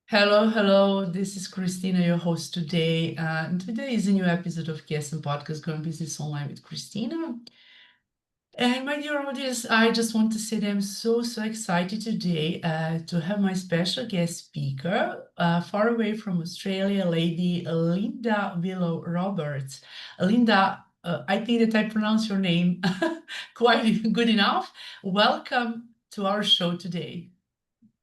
Hello, hello. This is Kristina, your host today. And today is a new episode of Guest and Podcast Growing Business Online with Kristina. And my dear audience, I just want to say that I'm so excited today to have my special guest speaker, far away from Australia, lady Linda Willow Roberts. Linda, I think that I pronounced your name quite good enough. Welcome to our show today.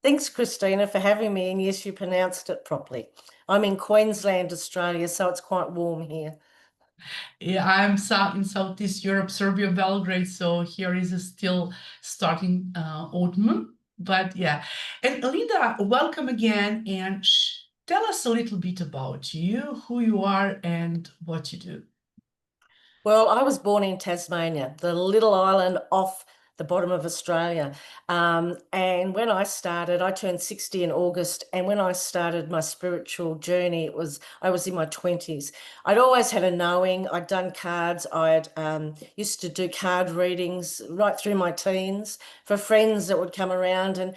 Thanks, Kristina, for having me. And yes, you pronounced it properly. I'm in Queensland, Australia, so it's quite warm here. Yeah, I'm in Southeast Europe, Serbia, Belgrade. So here is still starting autumn. But yeah, and Linda, welcome again, and tell us a little bit about you, who you are, and what you do. Well, I was born in Tasmania, the little island off the bottom of Australia. And when I started, I turned 60 in August. And when I started my spiritual journey, I was in my 20s. I'd always had a knowing. I'd done cards. I'd used to do card readings right through my teens for friends that would come around. And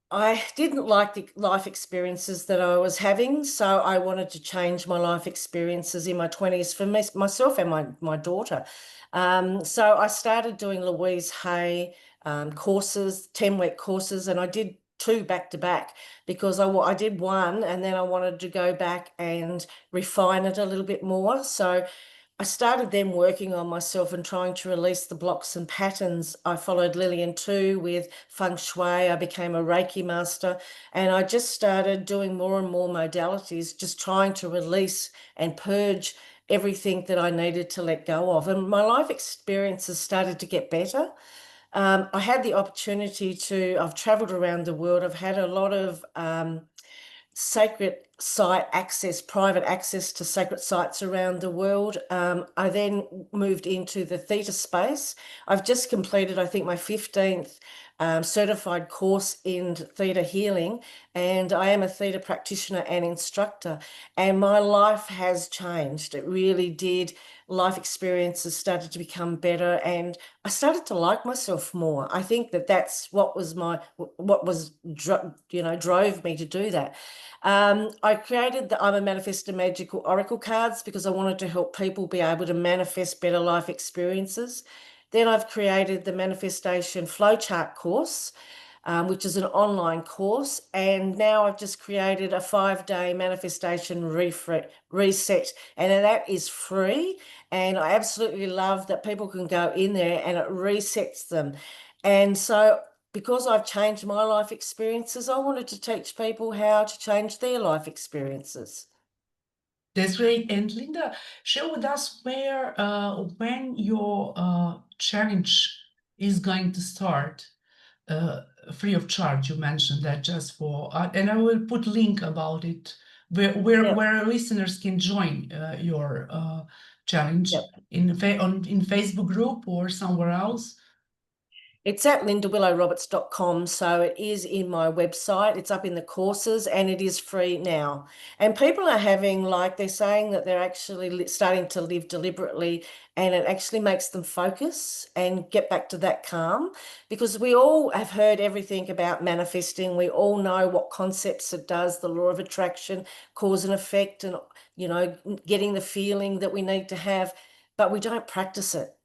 I didn't like the life experiences that I was having, so I wanted to change my life experiences in my 20s for myself and my daughter. So I started doing Louise Hay courses, 10-week courses, and I did two back to back because I did one and then I wanted to go back and refine it a little bit more. So I started then working on myself and trying to release the blocks and patterns. I followed Lillian too with Feng Shui. I became a Reiki master, and I just started doing more and more modalities, just trying to release and purge everything that I needed to let go of. And my life experiences started to get better. I had the opportunity I've traveled around the world. I've had a lot of sacred site access, private access to sacred sites around the world. I then moved into the theta space. I've just completed, I think, my 15th certified course in theta healing, and I am a theta practitioner and instructor. And my life has changed. It really did. Life experiences started to become better, and I started to like myself more. I think that's what drove me to do that. I created the I'm a Manifestor Magical Oracle cards because I wanted to help people be able to manifest better life experiences. Then I've created the Manifestation Flowchart course, which is an online course. And now I've just created a 5-day manifestation reset, and that is free. And I absolutely love that people can go in there and it resets them. And so because I've changed my life experiences, I wanted to teach people how to change their life experiences. That's great. And Linda, share with us when your challenge is going to start, free of charge. You mentioned that just for, and I will put link about it where listeners can join your challenge Yep. in Facebook group or somewhere else. It's at lindawillowroberts.com, so it is in my website. It's up in the courses and it is free now. And people are they're saying that they're actually starting to live deliberately, and it actually makes them focus and get back to that calm, because we all have heard everything about manifesting. We all know what concepts it does, the law of attraction, cause and effect, and, getting the feeling that we need to have, but we don't practice it.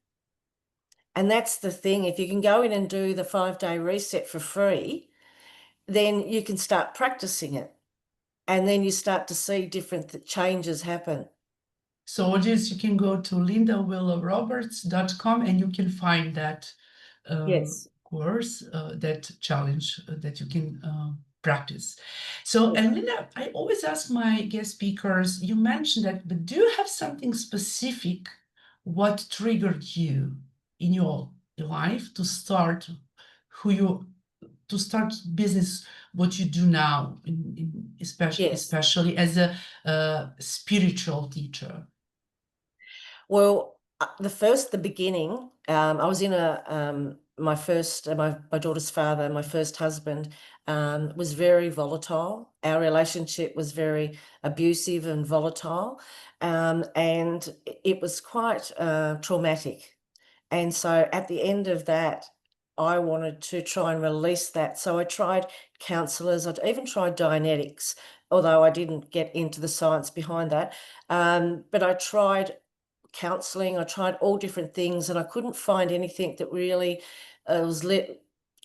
And that's the thing. If you can go in and do the 5-day reset for free, then you can start practicing it. And then you start to see different changes happen. So audience, you can go to lindawillowroberts.com and you can find that Yes. course, that challenge that you can practice. So, and Linda, I always ask my guest speakers, you mentioned that, but do you have something specific what triggered you in your life to start business, what you do now, Yes. especially as a spiritual teacher? Well, the beginning, I was in my daughter's father, my first husband, was very volatile. Our relationship was very abusive and volatile, and it was quite traumatic. And so at the end of that, I wanted to try and release that. So I tried counselors. I'd even tried Dianetics, although I didn't get into the science behind that. But I tried counseling, I tried all different things, and I couldn't find anything that really was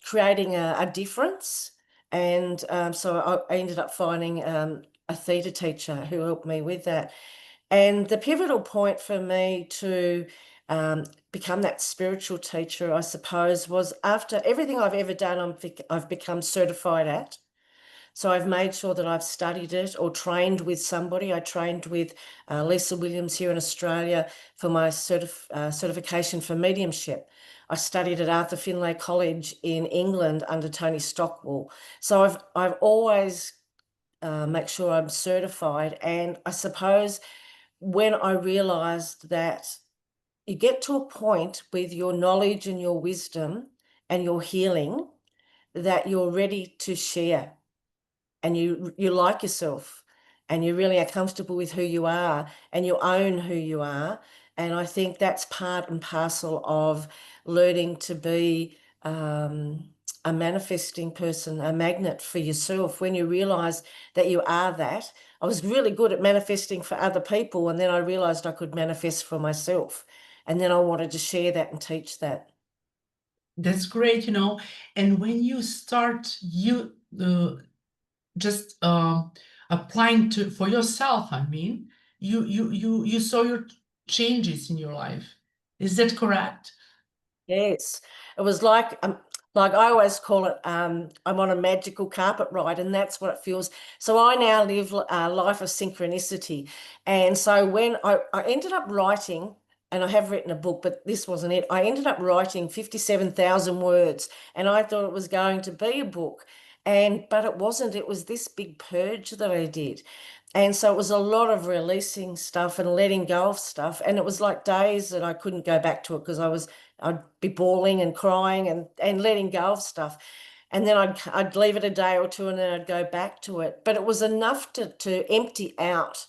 creating a difference. And so I ended up finding a theta teacher who helped me with that. And the pivotal point for me to become that spiritual teacher, I suppose, was after everything I've ever done, I've become certified at. So I've made sure that I've studied it or trained with somebody. I trained with Lisa Williams here in Australia for my certification for mediumship. I studied at Arthur Findlay College in England under Tony Stockwell. So I've always make sure I'm certified. And I suppose when I realized that you get to a point with your knowledge and your wisdom and your healing that you're ready to share, and you like yourself, and you really are comfortable with who you are, and you own who you are. And I think that's part and parcel of learning to be a manifesting person, a magnet for yourself. When you realize that you are that, I was really good at manifesting for other people, and then I realized I could manifest for myself. And then I wanted to share that and teach that. That's great, and when you start just applying to for yourself, I mean, you saw your changes in your life. Is that correct? Yes, it was like I always call it, I'm on a magical carpet ride, and that's what it feels. So I now live a life of synchronicity. And so when I ended up writing, and I have written a book, but this wasn't it. I ended up writing 57,000 words, and I thought it was going to be a book. But it wasn't. It was this big purge that I did. And so it was a lot of releasing stuff and letting go of stuff. And it was like days that I couldn't go back to it because I'd be bawling and crying and letting go of stuff. And then I'd leave it a day or two, and then I'd go back to it. But it was enough to empty out,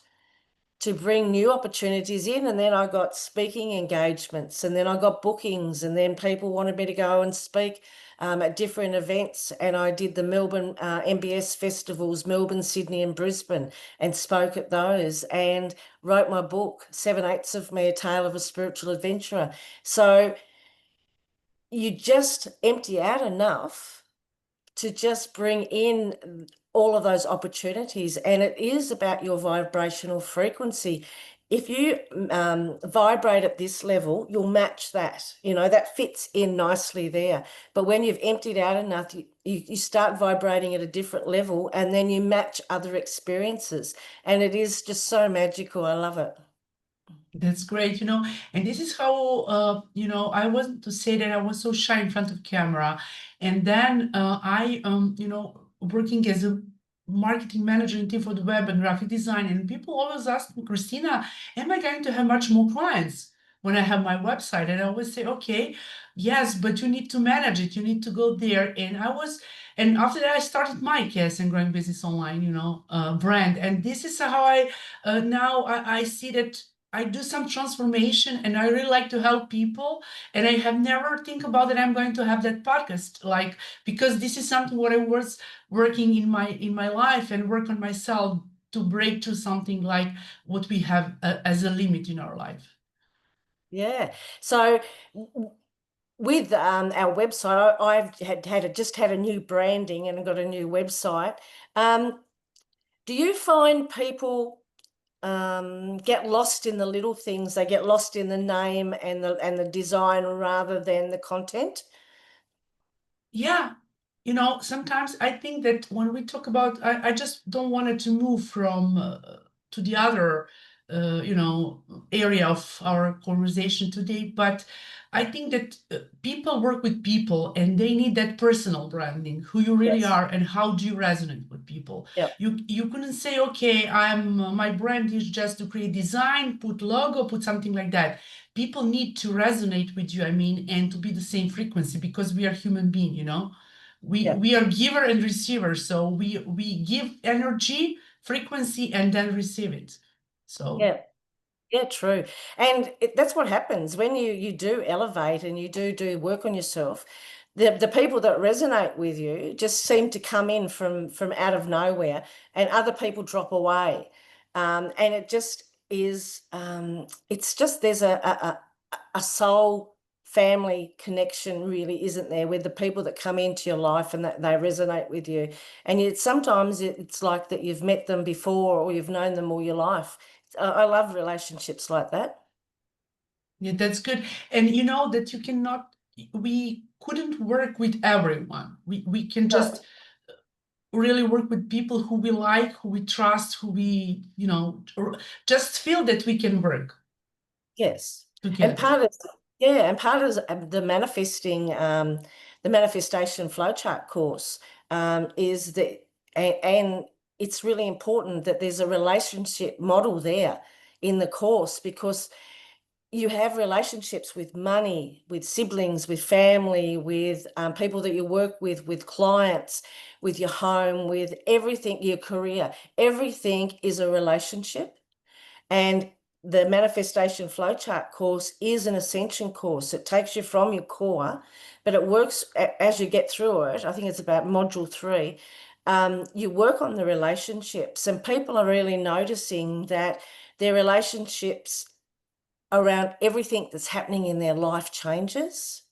to bring new opportunities in. And then I got speaking engagements, and then I got bookings, and then people wanted me to go and speak at different events. And I did the Melbourne MBS festivals, Melbourne, Sydney and Brisbane, and spoke at those, and wrote my book, 7/8 of Me, A Tale of a Spiritual Adventurer. So you just empty out enough to just bring in all of those opportunities. And it is about your vibrational frequency. If you vibrate at this level, you'll match that. That fits in nicely there. But when you've emptied out enough, you start vibrating at a different level, and then you match other experiences. And it is just so magical. I love it. That's great, and this is how, I wasn't to say that I was so shy in front of camera. And then working as a marketing manager in team for the web and graphic design, and people always ask me, Kristina, am I going to have much more clients when I have my website? And I always say, okay, yes, but you need to manage it. You need to go there. And after that, I started my Chaos and Growing Business Online, brand. And this is how I see that I do some transformation, and I really like to help people. And I have never think about that I'm going to have that podcast, like, because this is something what I was working in my life and work on myself to break to something like what we have as a limit in our life. Yeah. So with our website, I've just had a new branding and got a new website. Do you find people get lost in the little things? They get lost in the name and the design rather than the content? Yeah, sometimes I think that when we talk about, I just don't want it to move from to the other, area of our conversation today. But I think that people work with people, and they need that personal branding, who you really Yes. are, and how do you resonate with people. Yep. You couldn't say, okay, my brand is just to create design, put logo, put something like that. People need to resonate with you, I mean, and to be the same frequency, because we are human being, we Yep. we are giver and receiver, so we give energy, frequency, and then receive it. So Yeah. Yeah, true. And that's what happens when you do elevate and you do work on yourself. the people that resonate with you just seem to come in from out of nowhere, and other people drop away. And it just is, it's just there's a soul family connection, really, isn't there, with the people that come into your life and that they resonate with you. And yet sometimes it's like that you've met them before or you've known them all your life. I love relationships like that. Yeah, that's good. And you know that you cannot, we couldn't work with everyone. We can No. just really work with people who we like, who we trust, who we, you know, or just feel that we can work Yes. And together. part of yeah, and part of the manifestation flowchart course is that, and it's really important that there's a relationship model there in the course, because you have relationships with money, with siblings, with family, with people that you work with clients, with your home, with everything, your career. Everything is a relationship. And the manifestation flowchart course is an ascension course. It takes you from your core, but it works as you get through it. I think it's about module 3. You work on the relationships, and people are really noticing that their relationships around everything that's happening in their life changes.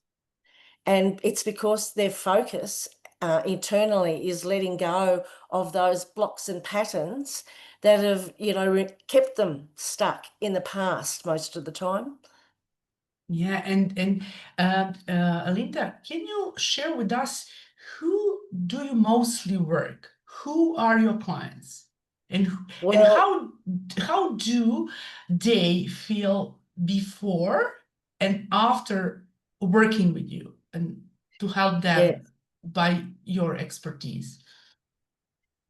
And it's because their focus internally is letting go of those blocks and patterns that have, kept them stuck in the past most of the time. Yeah, and Linda, can you share with us who do you mostly work? Who are your clients? And and Well, how do they feel before and after working with you and to help yeah, them by your expertise?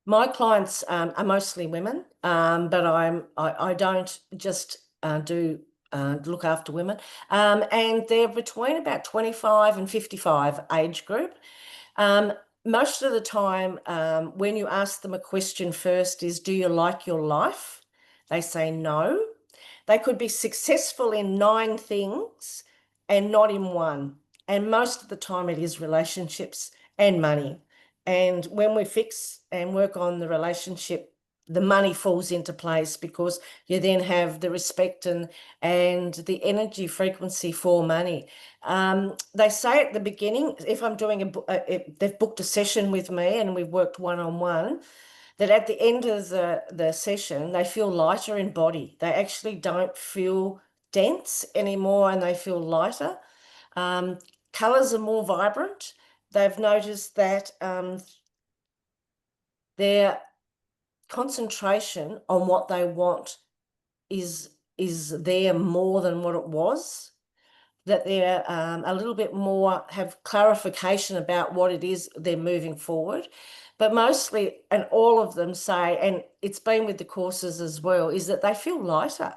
my clients are mostly women, but I don't just do look after women, and they're between about 25 and 55 age group. Um, Most of the time, when you ask them a question first is, do you like your life? They say no. They could be successful in 9 things and not in one. And most of the time it is relationships and money. And when we fix and work on the relationship, the money falls into place, because you then have the respect and the energy frequency for money. They say at the beginning, if I'm doing if they've booked a session with me and we've worked one-on-one, that at the end of the session, they feel lighter in body. They actually don't feel dense anymore, and they feel lighter. Um, Colors are more vibrant. They've noticed that their concentration on what they want is there more than what it was, that they're a little bit more, have clarification about what it is they're moving forward. But mostly, and all of them say, and it's been with the courses as well, is that they feel lighter.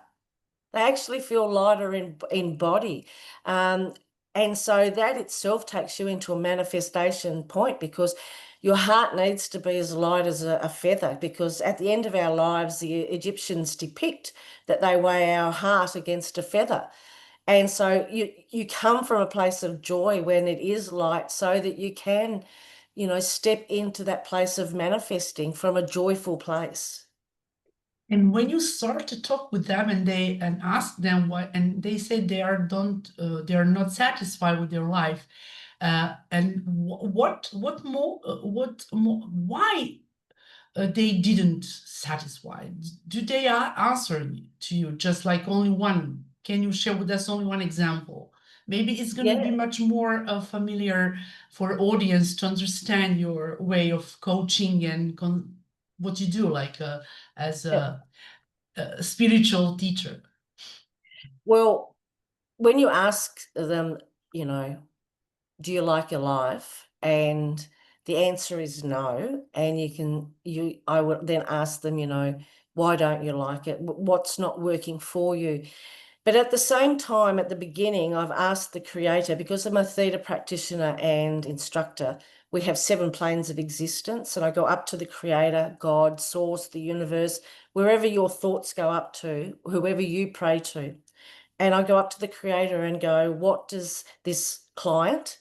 They actually feel lighter in body. Um, and so that itself takes you into a manifestation point, because your heart needs to be as light as a feather, because at the end of our lives, the Egyptians depict that they weigh our heart against a feather. And so you come from a place of joy when it is light, so that you can, step into that place of manifesting from a joyful place. And when you start to talk with them and ask them why, and they say they are not satisfied with their life, and what more, why they didn't satisfy? Do they answer to you just like only one? Can you share with us only one example? Maybe it's going to be Yeah. much more familiar for audience to understand your way of coaching and what you do, like as Yeah. a spiritual teacher. Well, when you ask them, you know, do you like your life? And the answer is no. And I would then ask them, why don't you like it? What's not working for you? But at the same time, at the beginning, I've asked the creator, because I'm a theta practitioner and instructor, we have 7 planes of existence, and I go up to the creator, God, source, the universe, wherever your thoughts go up to, whoever you pray to. And I go up to the creator and go, what does this client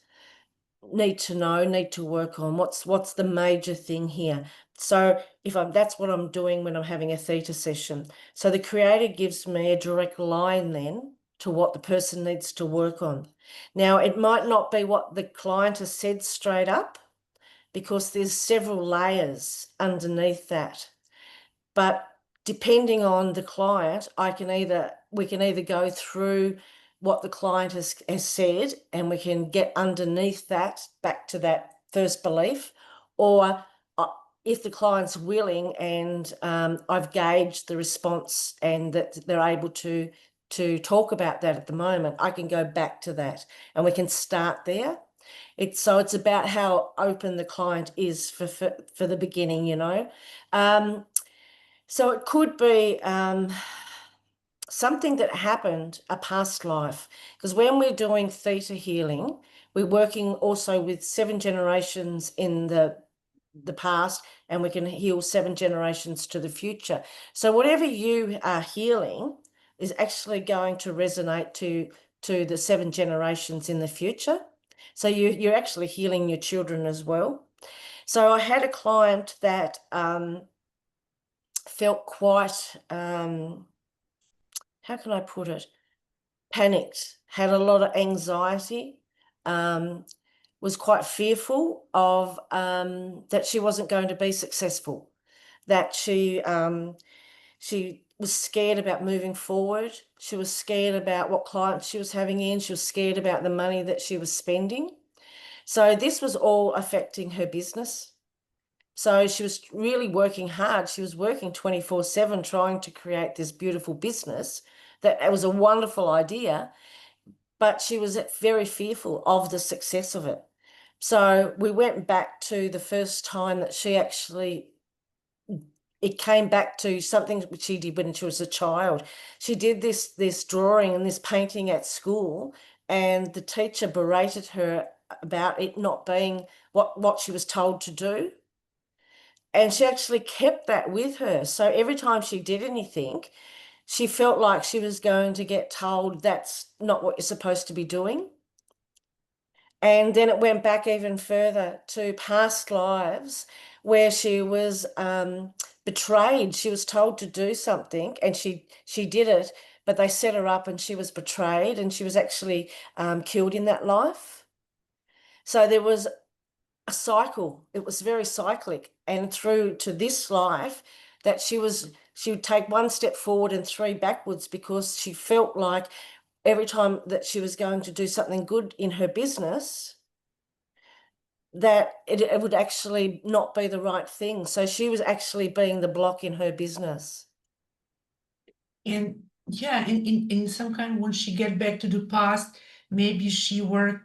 need to know, need to work on? What's the major thing here? So that's what I'm doing when I'm having a theta session. So the creator gives me a direct line then to what the person needs to work on. Now, it might not be what the client has said straight up, because there's several layers underneath that. But depending on the client, we can either go through what the client has said, and we can get underneath that, back to that first belief, or if the client's willing and I've gauged the response and that they're able to talk about that at the moment, I can go back to that and we can start there. It's about how open the client is for the beginning, you know. So it could be something that happened, a past life, because when we're doing theta healing, we're working also with 7 generations in the past, and we can heal 7 generations to the future. So whatever you are healing is actually going to resonate to the 7 generations in the future. So you're actually healing your children as well. So I had a client that felt quite, how can I put it, panicked, had a lot of anxiety, was quite fearful of that she wasn't going to be successful, that she was scared about moving forward. She was scared about what clients she was having in. She was scared about the money that she was spending. So this was all affecting her business. So she was really working hard. She was working 24/7 trying to create this beautiful business. That it was a wonderful idea, but she was very fearful of the success of it. So we went back to the first time that she actually, it came back to something which she did when she was a child. She did this drawing and this painting at school, and the teacher berated her about it not being what she was told to do. And she actually kept that with her. So every time she did anything, she felt like she was going to get told that's not what you're supposed to be doing. And then it went back even further to past lives where she was betrayed. She was told to do something and she did it, but they set her up and she was betrayed, and she was actually killed in that life. So there was a cycle. It was very cyclic, and through to this life that she would take 1 step forward and 3 backwards, because she felt like every time that she was going to do something good in her business, that it would actually not be the right thing. So she was actually being the block in her business. And yeah, in some kind, when she get back to the past, maybe she were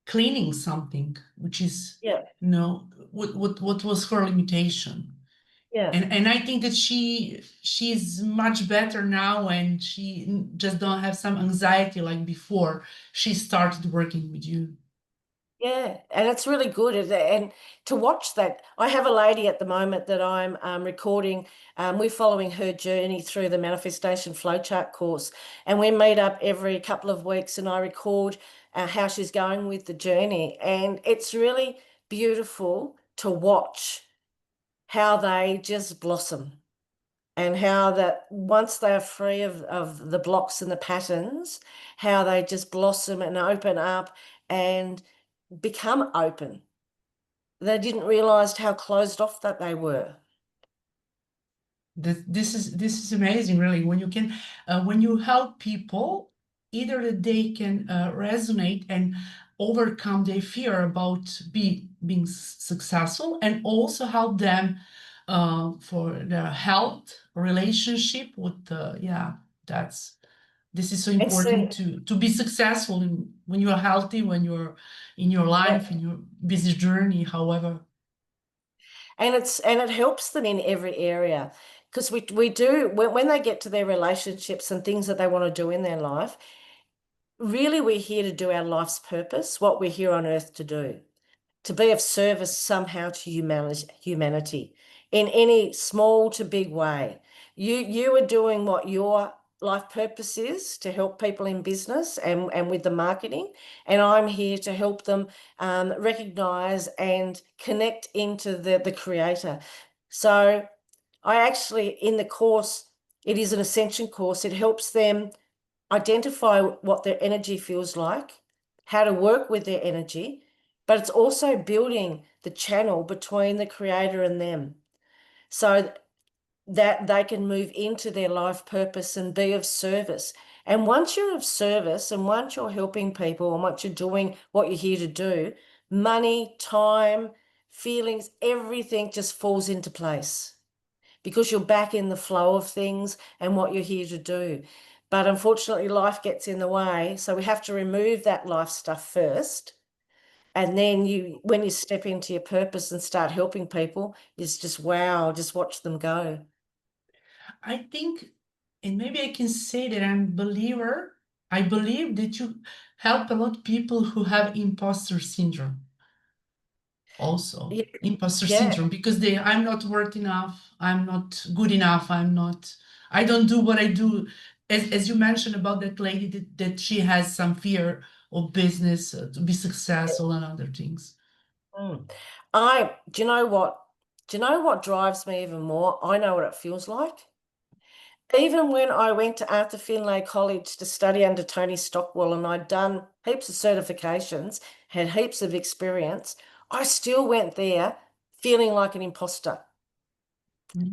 cleaning something, which is, Yeah, what was her limitation. yeah. And I think that she's much better now, and she just don't have some anxiety like before she started working with you. Yeah, and it's really good. And to watch that, I have a lady at the moment that I'm recording. We're following her journey through the Manifestation Flowchart course, and we meet up every couple of weeks, and I record how she's going with the journey. And it's really beautiful to watch how they just blossom, and how that once they're free of the blocks and the patterns, how they just blossom and open up and become open. They didn't realize how closed off that they were. This is amazing, really. When you can, when you help people, either that they can resonate and overcome their fear about being successful, and also help them for their health, relationship with the, yeah, this is so And important see, to be successful when you're healthy, when you're in your yeah, life, in your business journey, however. and it helps them in every area, because we do when they get to their relationships and things that they want to do in their life. Really, we're here to do our life's purpose, what we're here on earth to do, to be of service somehow to humanity in any small to big way. You are doing what your life purpose is to help people in business and with the marketing. And I'm here to help them recognize and connect into the creator. So I actually, in the course, it is an ascension course. It helps them identify what their energy feels like, how to work with their energy, but it's also building the channel between the creator and them so that they can move into their life purpose and be of service. And once you're of service and once you're helping people and once you're doing what you're here to do, money, time, feelings, everything just falls into place because you're back in the flow of things and what you're here to do. But unfortunately, life gets in the way. So we have to remove that life stuff first. And then when you step into your purpose and start helping people, it's just, wow, just watch them go. I think, and maybe I can say that I'm a believer. I believe that you help a lot of people who have imposter syndrome also. Yeah, Imposter yeah, syndrome, because I'm not worth enough, I'm not good enough, I don't do what I do. As you mentioned about that lady that she has some fear of business, to be successful and other things. Mm. Do you know what? Do you know what drives me even more? I know what it feels like. Even when I went to Arthur Findlay College to study under Tony Stockwell and I'd done heaps of certifications, had heaps of experience, I still went there feeling like an imposter.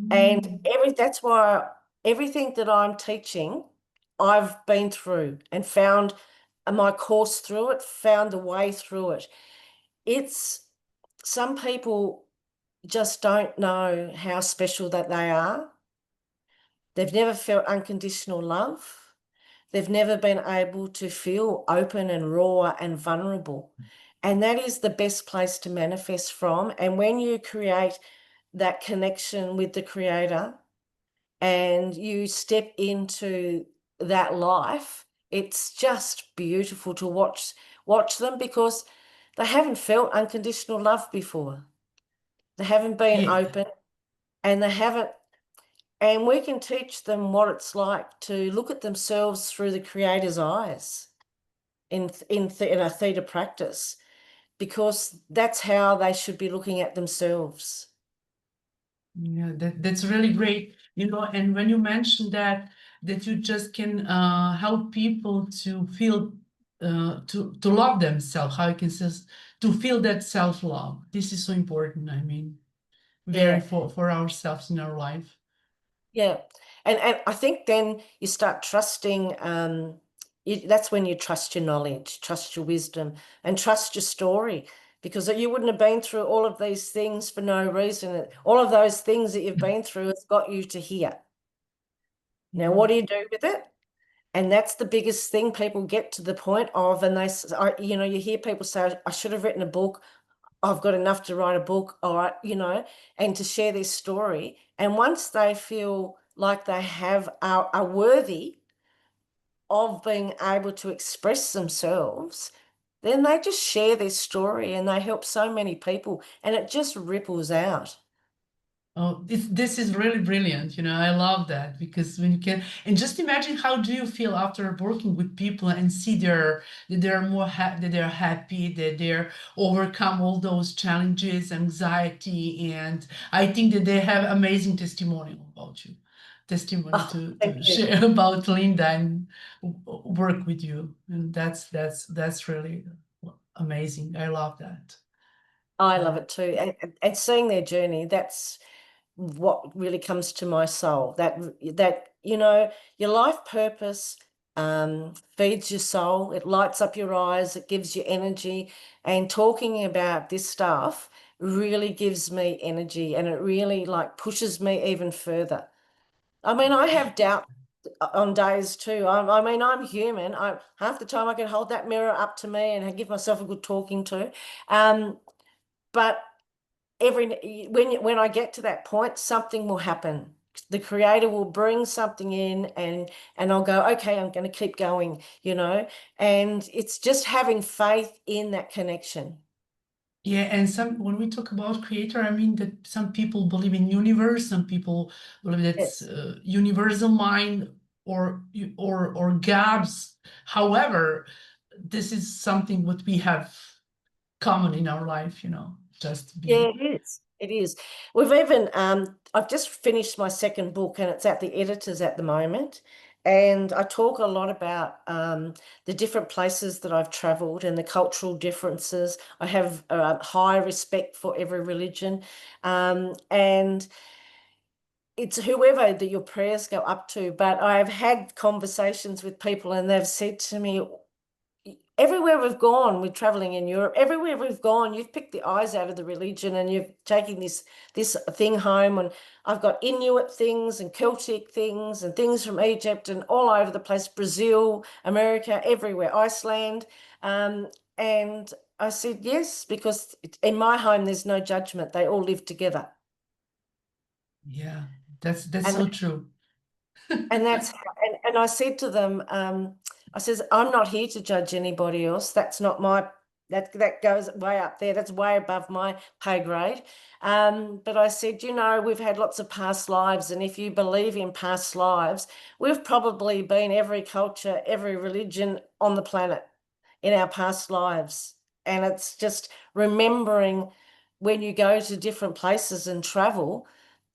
And that's why everything that I'm teaching, I've been through and found my course through it, found a way through it. It's some people just don't know how special that they are. They've never felt unconditional love. They've never been able to feel open and raw and vulnerable. And that is the best place to manifest from. And when you create that connection with the creator and you step into that life, it's just beautiful to watch them because they haven't felt unconditional love before. They haven't been Yeah. open and they haven't, and we can teach them what it's like to look at themselves through the creator's eyes in a theta practice, because that's how they should be looking at themselves. Yeah, that's really great. And when you mentioned that you just can help people to feel to love themselves, how you can to feel that self-love. This is so important. I mean, very Yeah, for ourselves in our life. yeah. And I think then you start trusting, that's when you trust your knowledge, trust your wisdom, and trust your story, because you wouldn't have been through all of these things for no reason. All of those things that you've been through has got you to here. Now, Yeah. what do you do with it? And that's the biggest thing people get to the point of, and you hear people say, I should have written a book. I've got enough to write a book, all right, and to share their story. And once they feel like they are worthy of being able to express themselves, then they just share their story and they help so many people and it just ripples out. Oh, this is really brilliant. I love that, because when you can, and just imagine, how do you feel after working with people and see that they're more happy, that they're happy, that they're overcome all those challenges, anxiety, and I think that they have amazing testimonial about you, testimony Oh, to thank you. share about Linda and work with you, and that's really amazing. I love that. I love Uh, it too. And seeing their journey, that's what really comes to my soul. That your life purpose feeds your soul. It lights up your eyes. It gives you energy. And talking about this stuff really gives me energy, and it really like pushes me even further. I mean, I have doubt on days too. I mean, I'm human. Half the time I can hold that mirror up to me and give myself a good talking to. But when I get to that point, something will happen. The creator will bring something in and I'll go, okay, I'm going to keep going, and it's just having faith in that connection. Yeah, and when we talk about creator, I mean that some people believe in universe, some people believe that's Yes. universal mind. or gaps. However, this is something what we have common in our life, just to be. Yeah, it is. It is. We've even, I've just finished my second book and it's at the editors at the moment. And I talk a lot about the different places that I've traveled and the cultural differences. I have high respect for every religion. And it's whoever that your prayers go up to. But I've had conversations with people and they've said to me, everywhere we've gone, we're traveling in Europe, everywhere we've gone, you've picked the eyes out of the religion and you've taken this thing home. And I've got Inuit things and Celtic things and things from Egypt and all over the place, Brazil, America, everywhere, Iceland. And I said, yes, because in my home, there's no judgment. They all live together. Yeah, that's so And true. and that's and I said to them, I says, I'm not here to judge anybody else. That's not my that goes way up there. That's way above my pay grade. But I said, we've had lots of past lives, and if you believe in past lives, we've probably been every culture, every religion on the planet in our past lives. And it's just remembering when you go to different places and travel,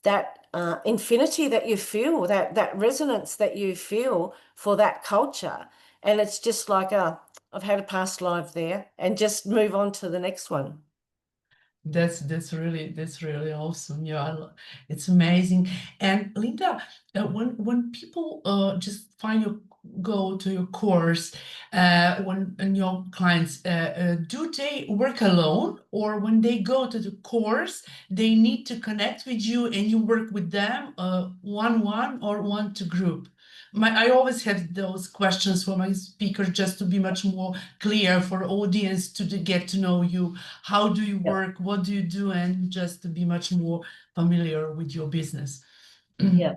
that infinity that you feel, that resonance that you feel for that culture. And it's just like, I've had a past life there, and just move on to the next one. That's really awesome. Yeah, it's amazing. And Linda, when people just go to your course, when and your clients, do they work alone, or when they go to the course, they need to connect with you and you work with them, one or one to group? I always have those questions for my speakers, just to be much more clear for audience to get to know you. How do you Yep. work? What do you do? And just to be much more familiar with your business. Yeah.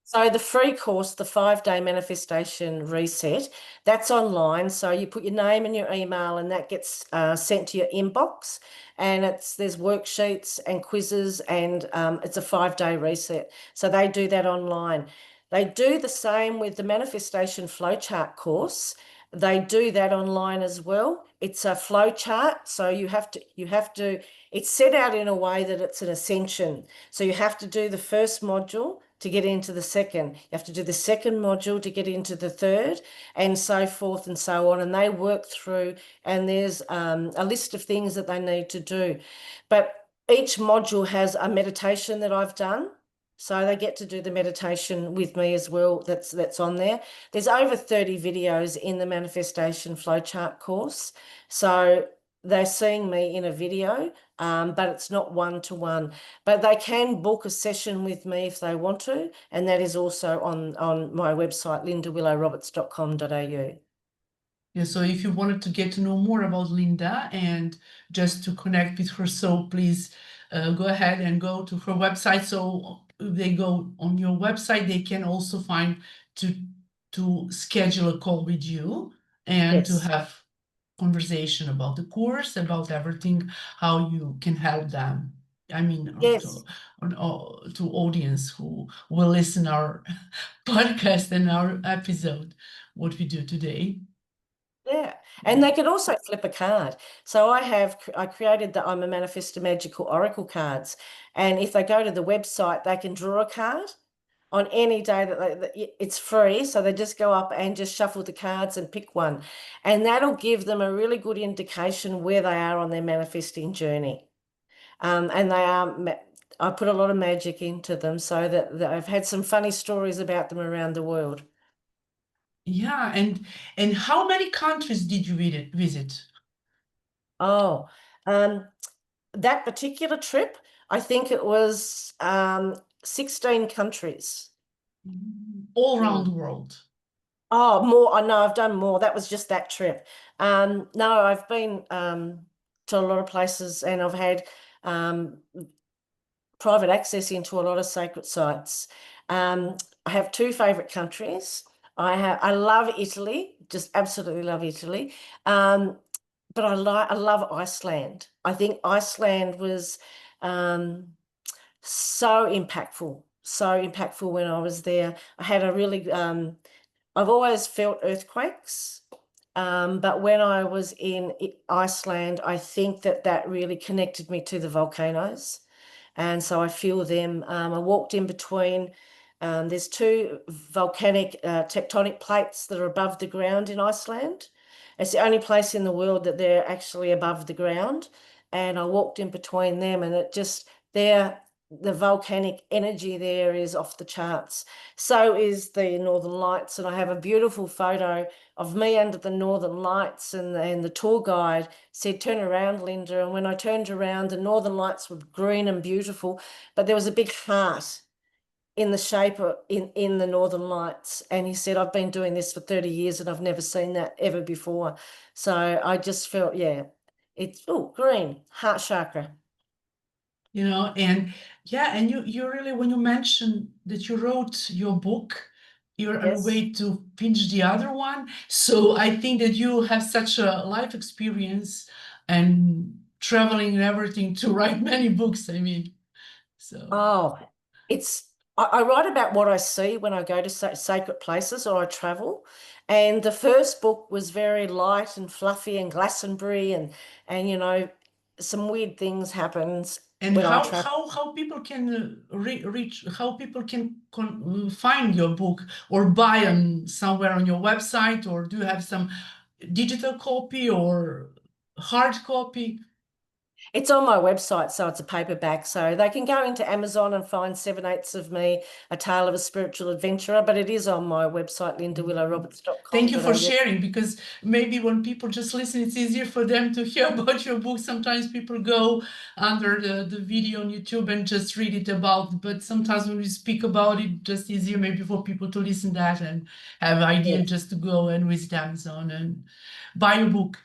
So the free course, the 5-day manifestation reset, that's online. So you put your name and your email, and that gets sent to your inbox. And there's worksheets and quizzes, and it's a 5-day reset. So they do that online. They do the same with the manifestation flowchart course. They do that online as well. It's a flowchart, so you have to. It's set out in a way that it's an ascension. So you have to do the first module to get into the second. You have to do the second module to get into the third, and so forth and so on. And they work through, and there's a list of things that they need to do. But each module has a meditation that I've done. So they get to do the meditation with me as well. That's on there. There's over 30 videos in the manifestation flowchart course. So they're seeing me in a video, but it's not one-to-one. But they can book a session with me if they want to, and that is also on my website, lindawillowroberts.com.au. Yeah, so if you wanted to get to know more about Linda and just to connect with her, so please go ahead and go to her website. So if they go on your website, they can also find to schedule a call with you and to Yes. have conversation about the course, about everything, how you can help them. I mean, Yes. to audience who will listen our podcast and our episode, what we do today. Yeah. And they could also flip a card. So I created the I'm a Manifestor Magical Oracle cards. And if they go to the website, they can draw a card on any day it's free. So they just go up and just shuffle the cards and pick one. And that'll give them a really good indication where they are on their manifesting journey. And I put a lot of magic into them, so that I've had some funny stories about them around the world. Yeah, and how many countries did you visit? Oh, that particular trip, I think it was 16 countries. All around Mm. the world. Oh, more. I know I've done more. That was just that trip. No, I've been to a lot of places, and I've had private access into a lot of sacred sites. I have 2 favorite countries. I love Italy, just absolutely love Italy. But I love Iceland. I think Iceland was so impactful when I was there. I had a really I've always felt earthquakes. But when I was in Iceland, I think that really connected me to the volcanoes. And so I feel them. I walked in between. There's two volcanic tectonic plates that are above the ground in Iceland. It's the only place in the world that they're actually above the ground. And I walked in between them, and the volcanic energy there is off the charts. So is the Northern Lights. And I have a beautiful photo of me under the Northern Lights, and the tour guide said, "Turn around, Linda." And when I turned around, the Northern Lights were green and beautiful, but there was a big heart in the shape of in the Northern Lights. And he said, "I've been doing this for 30 years and I've never seen that ever before." So I just felt, yeah, it's green, heart chakra. And you really, when you mentioned that you wrote your book, you're on the Yes. way to finish the other one. So I think that you have such a life experience and traveling and everything to write many books, I mean. So Oh, I write about what I see when I go to sacred places or I travel. And the first book was very light and fluffy and Glastonbury, and some weird things happens and when I how travel. how people can reach, how people can find your book or buy on somewhere on your website, or do you have some digital copy or hard copy? It's on my website, so it's a paperback. So they can go into Amazon and find 7/8 of Me, A Tale of a Spiritual Adventurer, but it is on my website, Thank you for lindawillowroberts.com.au. sharing, because maybe when people just listen, it's easier for them to hear about your book. Sometimes people go under the video on YouTube and just read it about, but sometimes when we speak about it, just easier maybe for people to listen that and have idea Yes. just to go and visit Amazon and buy a book.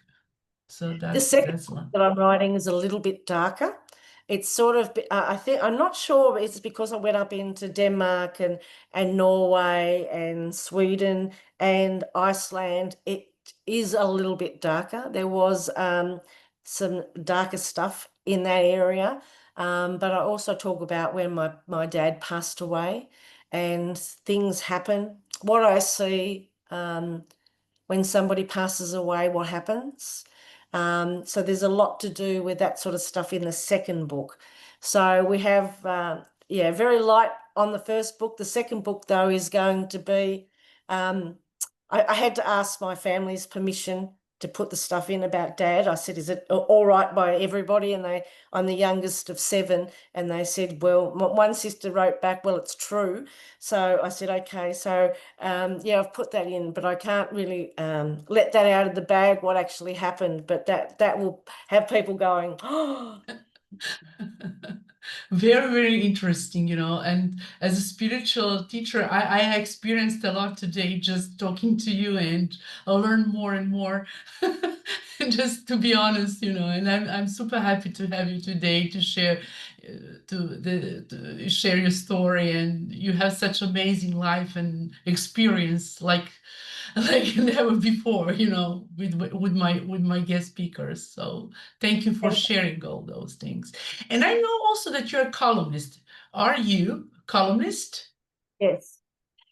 So The that's second book one. that I'm writing is a little bit darker. It's sort of, I think, I'm not sure it's because I went up into Denmark and Norway and Sweden and Iceland. It is a little bit darker. There was some darker stuff in that area. But I also talk about when my dad passed away and things happen. What I see when somebody passes away, what happens. So there's a lot to do with that sort of stuff in the second book. So we have, very light on the first book. The second book, though, is going to be, I had to ask my family's permission to put the stuff in about Dad. I said, "Is it all right by everybody?" And I'm the youngest of 7, and they said, well, one sister wrote back, "Well, it's true." So I said, "Okay." So I've put that in, but I can't really let that out of the bag what actually happened. But that will have people going, "Oh." Very, very interesting, and as a spiritual teacher, I experienced a lot today just talking to you, and I learned more and more. Just to be honest, and I'm super happy to have you today to share to share your story, and you have such amazing life and experience like never before, with my guest speakers. So thank you for And sharing all those things. And I know also that you're a columnist. Are you a columnist? yes.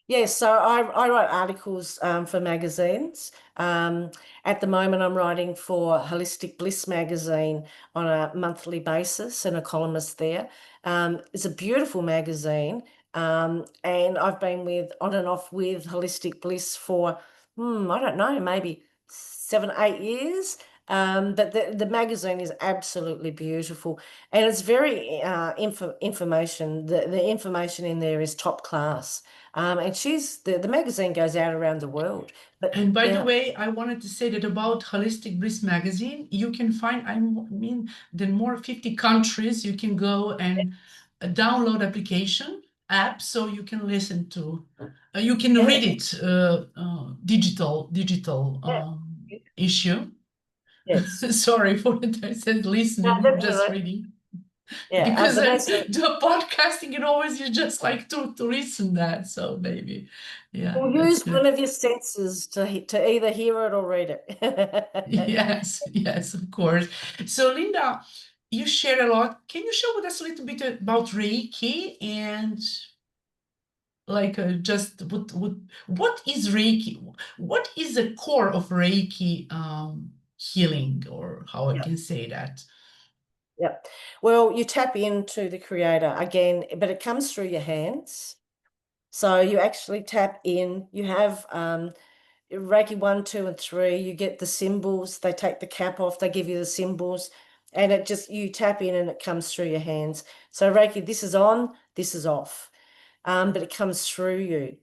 Yes, so I write articles for magazines. At the moment, I'm writing for Holistic Bliss Magazine on a monthly basis and a columnist there. It's a beautiful magazine, and I've been on and off with Holistic Bliss for, I don't know, maybe 7, 8 years. But the magazine is absolutely beautiful, and it's very information. The information in there is top class. And the magazine goes out around the world. But And by the yeah, way, I wanted to say that about Holistic Bliss Magazine, you can find, I mean, the more 50 countries, you can go and download application app, so you can listen to, you can yeah, read it, digital yeah, issue. yes. Sorry for that I said No, listening, that's all just right. reading. Yeah, Because the magazine. the podcasting, always you just like to listen that. So maybe, yeah, Well, that's use one good. of your senses to either hear it or read it. Yes, yes, of course. So Linda, you share a lot. Can you share with us a little bit about Reiki and like just what is Reiki? What is the core of Reiki healing, or how I Yeah. can say that? Yeah. Well, you tap into the creator again, but it comes through your hands. So you actually tap in, you have Reiki 1, 2, and 3, you get the symbols, they take the cap off, they give you the symbols, and it just, you tap in and it comes through your hands. So Reiki, this is on, this is off, but it comes through you.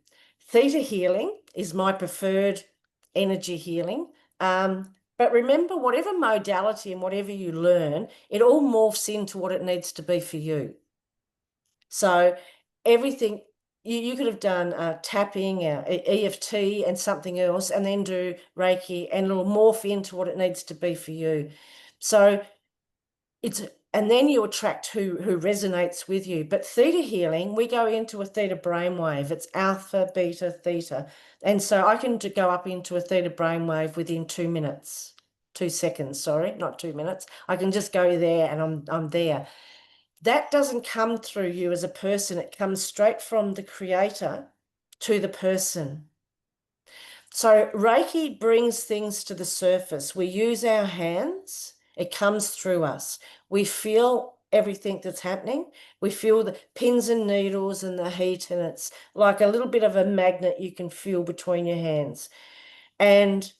Theta healing is my preferred energy healing. But remember, whatever modality and whatever you learn, it all morphs into what it needs to be for you. So everything, you could have done tapping, EFT and something else, and then do Reiki, and it'll morph into what it needs to be for you. So and then you attract who resonates with you. But theta healing, we go into a theta brainwave. It's alpha, beta, theta. And so I can go up into a theta brainwave within 2 minutes, 2 seconds, sorry, not 2 minutes. I can just go there and I'm there. That doesn't come through you as a person. It comes straight from the creator to the person. So Reiki brings things to the surface. We use our hands. It comes through us. We feel everything that's happening. We feel the pins and needles and the heat, and it's like a little bit of a magnet you can feel between your hands. And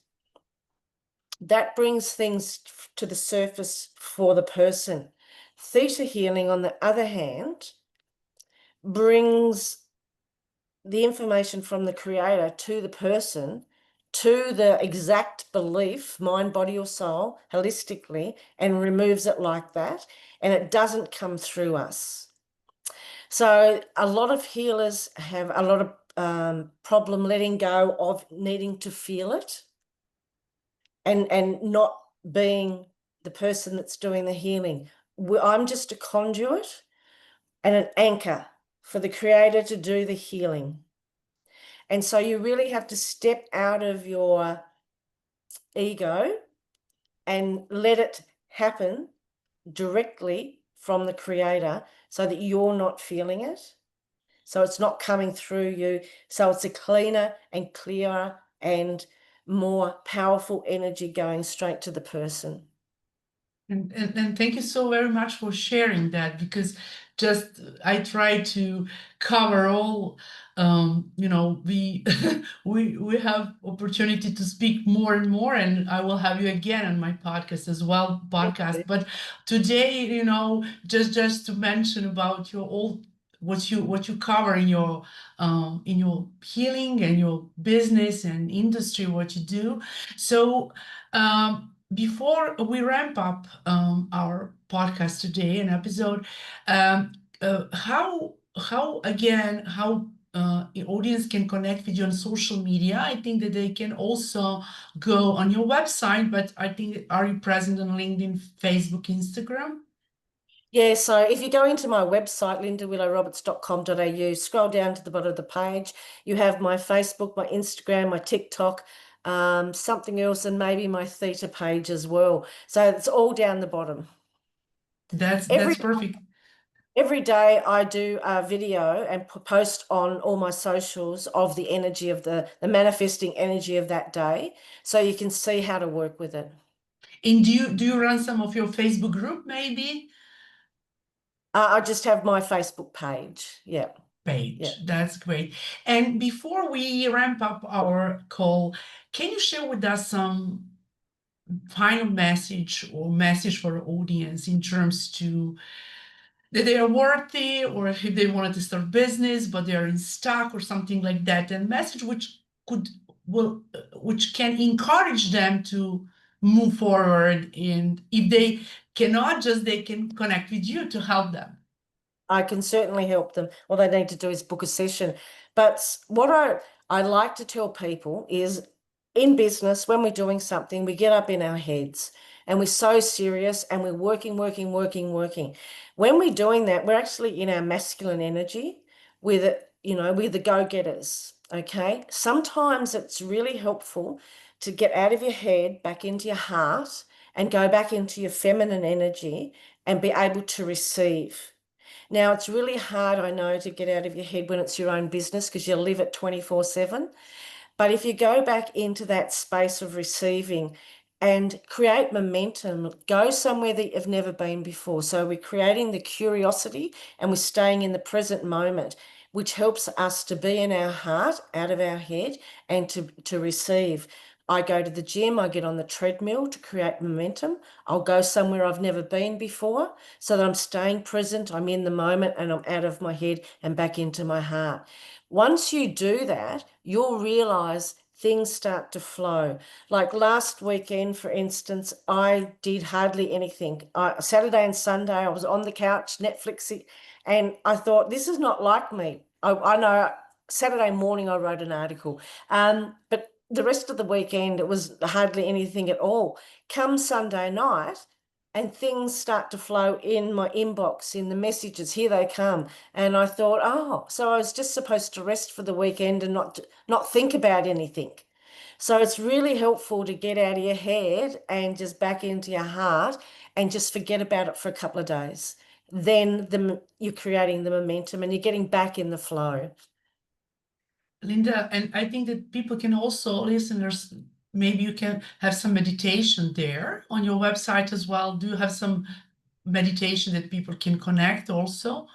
that brings things to the surface for the person. Theta healing, on the other hand, brings the information from the creator to the person, to the exact belief, mind, body, or soul, holistically, and removes it like that. And it doesn't come through us. So a lot of healers have a lot of problem letting go of needing to feel it and not being the person that's doing the healing. I'm just a conduit and an anchor for the creator to do the healing. And so you really have to step out of your ego and let it happen directly from the creator so that you're not feeling it. So it's not coming through you. So it's a cleaner and clearer and more powerful energy going straight to the person. And thank you so very much for sharing that, because just I try to cover all, we we have opportunity to speak more and more, and I will have you again on my podcast as well, but today, just to mention about your all what you cover in your healing and your business and industry, what you do. So before we ramp up our podcast today, an episode, um, how again how the audience can connect with you on social media? I think that they can also go on your website, but I think, are you present on LinkedIn, Facebook, Instagram? Yeah, so if you go into my website, lindawillowroberts.com.au, scroll down to the bottom of the page, you have my Facebook, my Instagram, my TikTok, something else, and maybe my Theta page as well. So it's all down the bottom. That's perfect. Every day I do a video and post on all my socials of the energy of the manifesting energy of that day, so you can see how to work with it. And do you run some of your Facebook group, maybe? I just have my Facebook page. Yeah. Yeah. Page. That's great. And before we ramp up our call, can you share with us some final message or message for the audience in terms to that they are worthy, or if they wanted to start business but they are in stuck or something like that, and message which can encourage them to move forward, and if they cannot, just they can connect with you to help them. I can certainly help them. All they need to do is book a session. But what I like to tell people is, in business, when we're doing something, we get up in our heads and we're so serious and we're working, working, working, working. When we're doing that, we're actually in our masculine energy with, we're the go-getters. Okay. Sometimes it's really helpful to get out of your head, back into your heart, and go back into your feminine energy and be able to receive. Now, it's really hard, I know, to get out of your head when it's your own business because you live it 24/7. But if you go back into that space of receiving and create momentum, go somewhere that you've never been before. So we're creating the curiosity and we're staying in the present moment, which helps us to be in our heart, out of our head, and to receive. I go to the gym, I get on the treadmill to create momentum. I'll go somewhere I've never been before so that I'm staying present, I'm in the moment, and I'm out of my head and back into my heart. Once you do that, you'll realize things start to flow. Like last weekend, for instance, I did hardly anything. Saturday and Sunday, I was on the couch, Netflixing, and I thought, this is not like me. I know Saturday morning I wrote an article, but the rest of the weekend, it was hardly anything at all. Come Sunday night, and things start to flow in my inbox, in the messages. Here they come. And I thought, oh, so I was just supposed to rest for the weekend and not think about anything. So it's really helpful to get out of your head and just back into your heart and just forget about it for a couple of days. Then you're creating the momentum and you're getting back in the flow. Linda, and I think that people can also, listeners, maybe you can have some meditation there on your website as well. Do you have some meditation that people can connect also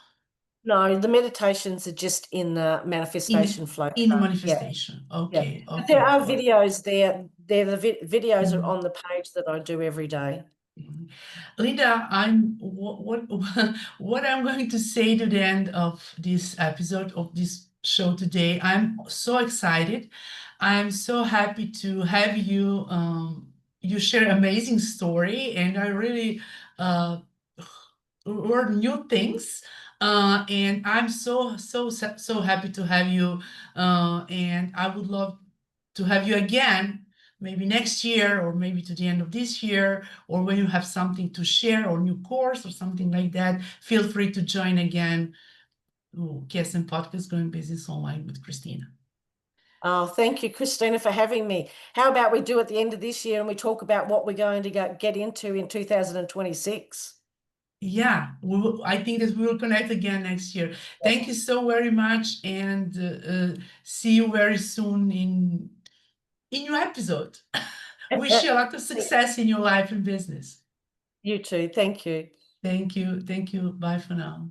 No, the meditations are just in the manifestation flow in chart. Yeah. manifestation? Yeah, Okay, but there okay. are videos there. The videos are Mhm. on the page that I do every day. Mhm. Linda, what I'm going to say to the end of this episode of this show today. I'm so excited. I'm so happy to have you. You share amazing story, and I really uh, learn new things. And I'm so happy to have you. And I would love to have you again, maybe next year, or maybe to the end of this year, or when you have something to share or new course or something like that. Feel free to join again. KSM Podcast, Going Business Online with Kristina. Oh, thank you, Kristina, for having me. How about we do at the end of this year and we talk about what we're going to get into in 2026? Yeah, I think that we will connect again next year. Thank you so very much, and see you very soon in your episode. Wish you a lot of success in your life and business. You too. Thank you. Thank you. Thank you. Bye for now.